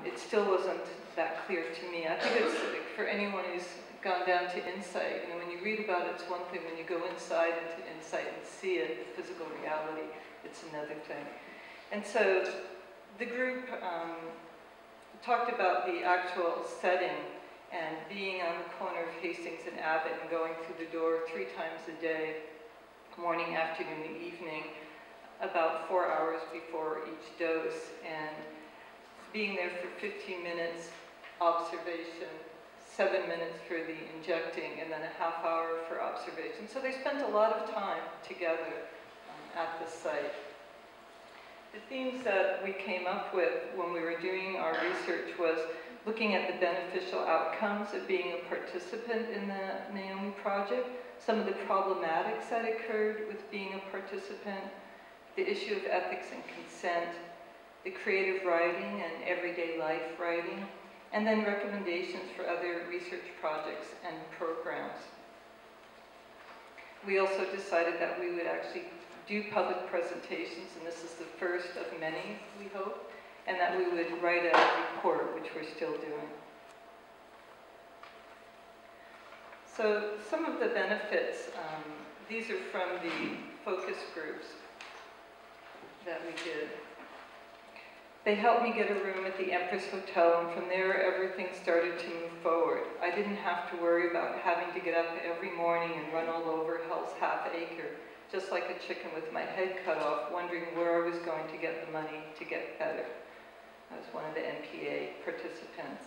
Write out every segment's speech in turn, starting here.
it still wasn't that clear to me. I think it's for anyone who's gone down to Insight, you know, when you read about it, it's one thing. When you go inside into Insight and see it, the physical reality, it's another thing. And so the group talked about the actual setting and being on the corner of Hastings and Abbott and going through the door 3 times a day, morning, afternoon, and evening, about 4 hours before each dose, and being there for 15 minutes observation, 7 minutes for the injecting, and then a half hour for observation. So they spent a lot of time together at the site. The themes that we came up with when we were doing our research was looking at the beneficial outcomes of being a participant in the NAOMI project, some of the problematics that occurred with being a participant, the issue of ethics and consent, the creative writing and everyday life writing, and then recommendations for other research projects and programs. We also decided that we would actually do public presentations, and this is the first of many, we hope, and that we would write a report, which we're still doing. So some of the benefits, these are from the focus groups that we did. They helped me get a room at the Empress Hotel, and from there everything started to move forward. I didn't have to worry about having to get up every morning and run all over Hell's Half Acre, just like a chicken with my head cut off, wondering where I was going to get the money to get better. I was one of the NPA participants.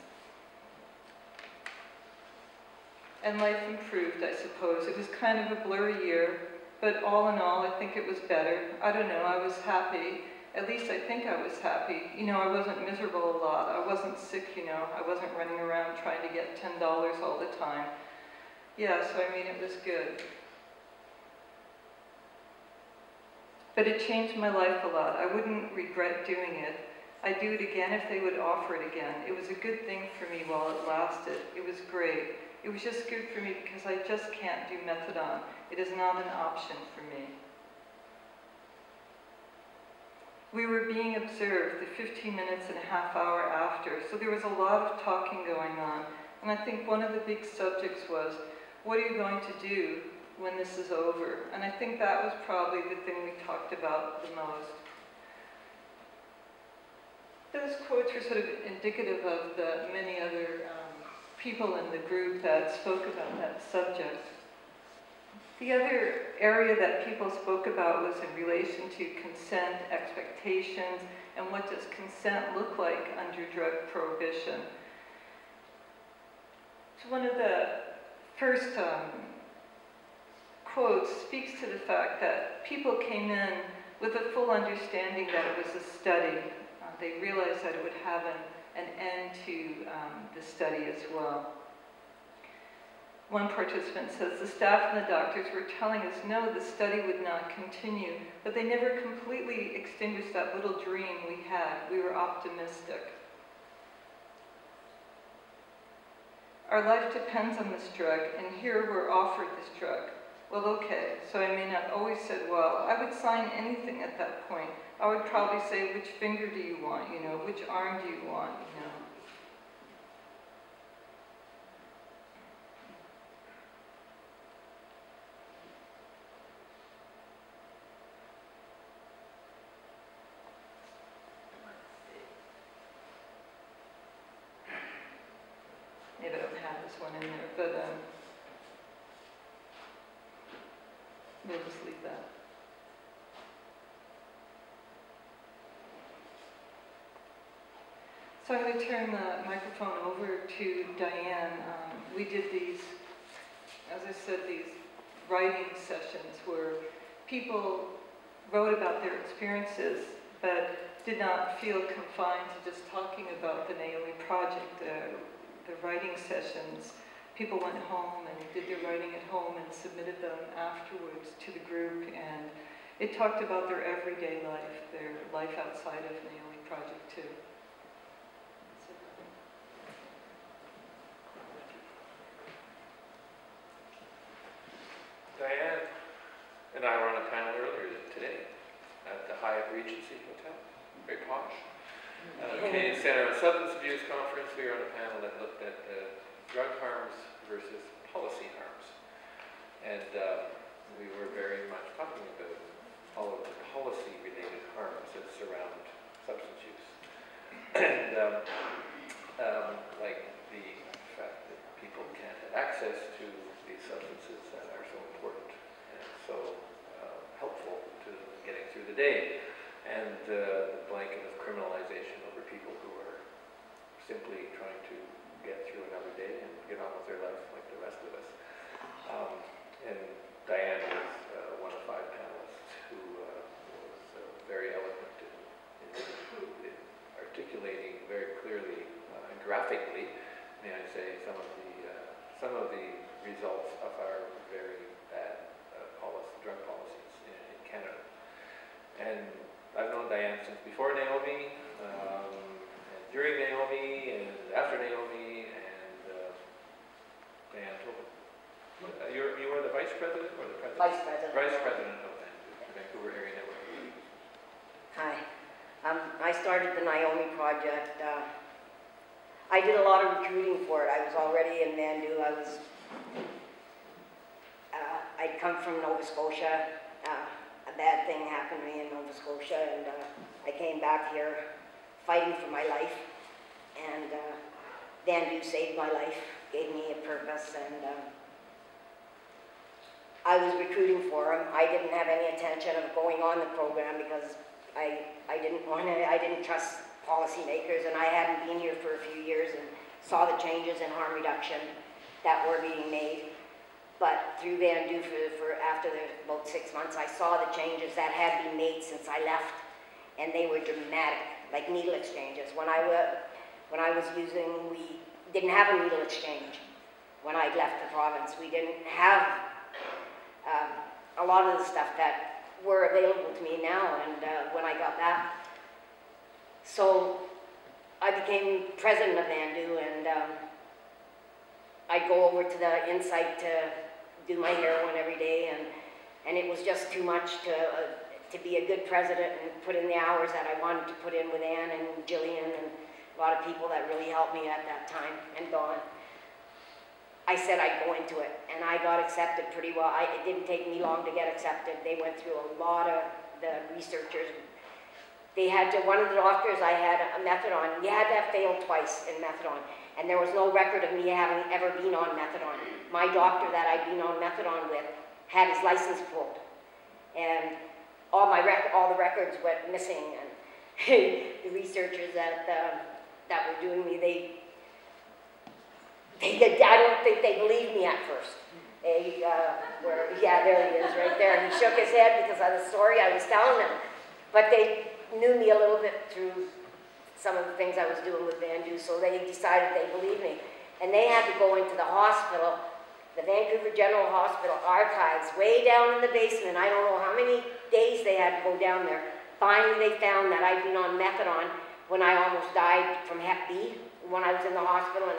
And life improved, I suppose. It was kind of a blurry year, but all in all, I think it was better. I don't know, I was happy. At least I think I was happy. You know, I wasn't miserable a lot. I wasn't sick, you know. I wasn't running around trying to get $10 all the time. Yeah, so I mean, it was good. But it changed my life a lot. I wouldn't regret doing it. I'd do it again if they would offer it again. It was a good thing for me while it lasted. It was great. It was just good for me because I just can't do methadone. It is not an option for me. We were being observed the 15 minutes and a half hour after, so there was a lot of talking going on. And I think one of the big subjects was, what are you going to do when this is over? And I think that was probably the thing we talked about the most. Those quotes were sort of indicative of the many other people in the group that spoke about that subject. The other area that people spoke about was in relation to consent, expectations, and what does consent look like under drug prohibition. So one of the first quotes speaks to the fact that people came in with a full understanding that it was a study. They realized that it would have an end to the study as well. One participant says, the staff and the doctors were telling us, no, the study would not continue, but they never completely extinguished that little dream we had. We were optimistic. Our life depends on this drug, and here we're offered this drug. Well, okay, so I mean, I've always said, well, I would sign anything at that point. I would probably say, which finger do you want, you know, which arm do you want, you know. Maybe I don't have this one in there, but we'll just leave that. So I'm going to turn the microphone over to Diane. We did these, as I said, these writing sessions where people wrote about their experiences, but did not feel confined to just talking about the NAOMI project. The writing sessions, people went home and did their writing at home and submitted them afterwards to the group, and it talked about their everyday life, their life outside of NAOMI project too. Diane and I were on a panel earlier today at the Hyatt Regency Hotel, very posh. Canadian Center on Substance Abuse Conference, we were on a panel that looked at drug harms versus policy harms. And we were very much talking about all of the policy-related harms that surround substance use. And like the fact that people can't have access to these substances that are so important and so helpful to getting through the day. And the blanket of criminalization over people who are simply trying to get through another day and get on with their life like the rest of us. And Diane was one of 5 panelists who was very eloquent in articulating very clearly and graphically, may I say, some of the results of our very bad drug policies in Canada. And I've known Diane since before NAOMI, and during NAOMI, and after NAOMI, and Diane told me. You were the vice president or the president? Vice president. Vice president of the Vancouver Area Network. Hi. I started the NAOMI project. I did a lot of recruiting for it. I was already in Vandu. I'd come from Nova Scotia. A bad thing happened to me in Nova Scotia, and I came back here fighting for my life. And Vandu saved my life, gave me a purpose, and I was recruiting for him. I didn't have any intention of going on the program because I didn't trust policymakers, and I hadn't been here for a few years and saw the changes in harm reduction that were being made. But through Vandu, after about 6 months, I saw the changes that had been made since I left, and they were dramatic, like needle exchanges. When I was using, we didn't have a needle exchange when I left the province. We didn't have a lot of the stuff that were available to me now, and when I got back. So I became president of Vandu, and I'd go over to the Eastside to do my heroine every day, and it was just too much to be a good president and put in the hours that I wanted to put in with Anne and Jillian and a lot of people that really helped me at that time, and Dawn. I said I'd go into it, and I got accepted pretty well. It didn't take me long to get accepted. They went through a lot of the researchers. They had to, one of the doctors I had a methadone, you had to have failed twice in methadone, and there was no record of me having ever been on methadone. My doctor that I'd been on methadone with had his license pulled, and all the records went missing, and the researchers that were doing me, I don't think they believed me at first. Yeah, there he is, right there. And he shook his head because of the story I was telling them. But they knew me a little bit through some of the things I was doing with Vandu, so they decided they believed me. And they had to go into the hospital, the Vancouver General Hospital archives, way down in the basement. I don't know how many days they had to go down there. Finally, they found that I'd been on methadone when I almost died from Hep B. When I was in the hospital, and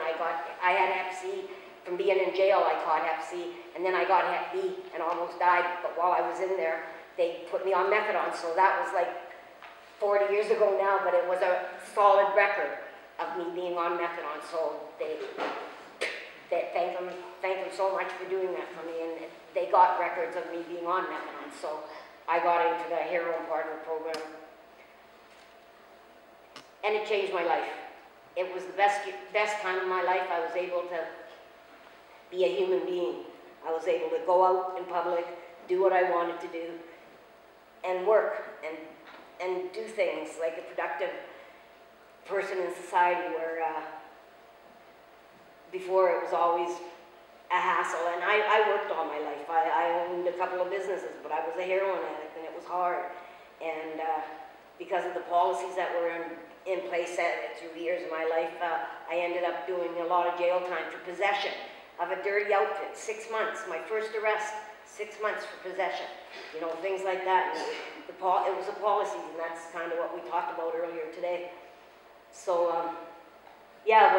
I had Hep C from being in jail. I caught Hep C, and then I got Hep B and almost died. But while I was in there, they put me on methadone. So that was like 40 years ago now, but it was a solid record of me being on methadone. So they thank them so much for doing that for me, and they got records of me being on methadone. So I got into the Heroine part of the program, and it changed my life. It was the best time of my life. I was able to be a human being. I was able to go out in public, do what I wanted to do, and work, and do things like a productive person in society, where before it was always a hassle. And I worked all my life. I owned a couple of businesses, but I was a heroin addict, and it was hard. And because of the policies that were in place through the years of my life, I ended up doing a lot of jail time for possession of a dirty outfit. 6 months, my first arrest, 6 months for possession. You know, things like that. And it was the policies, and that's kind of what we talked about earlier today. So, yeah,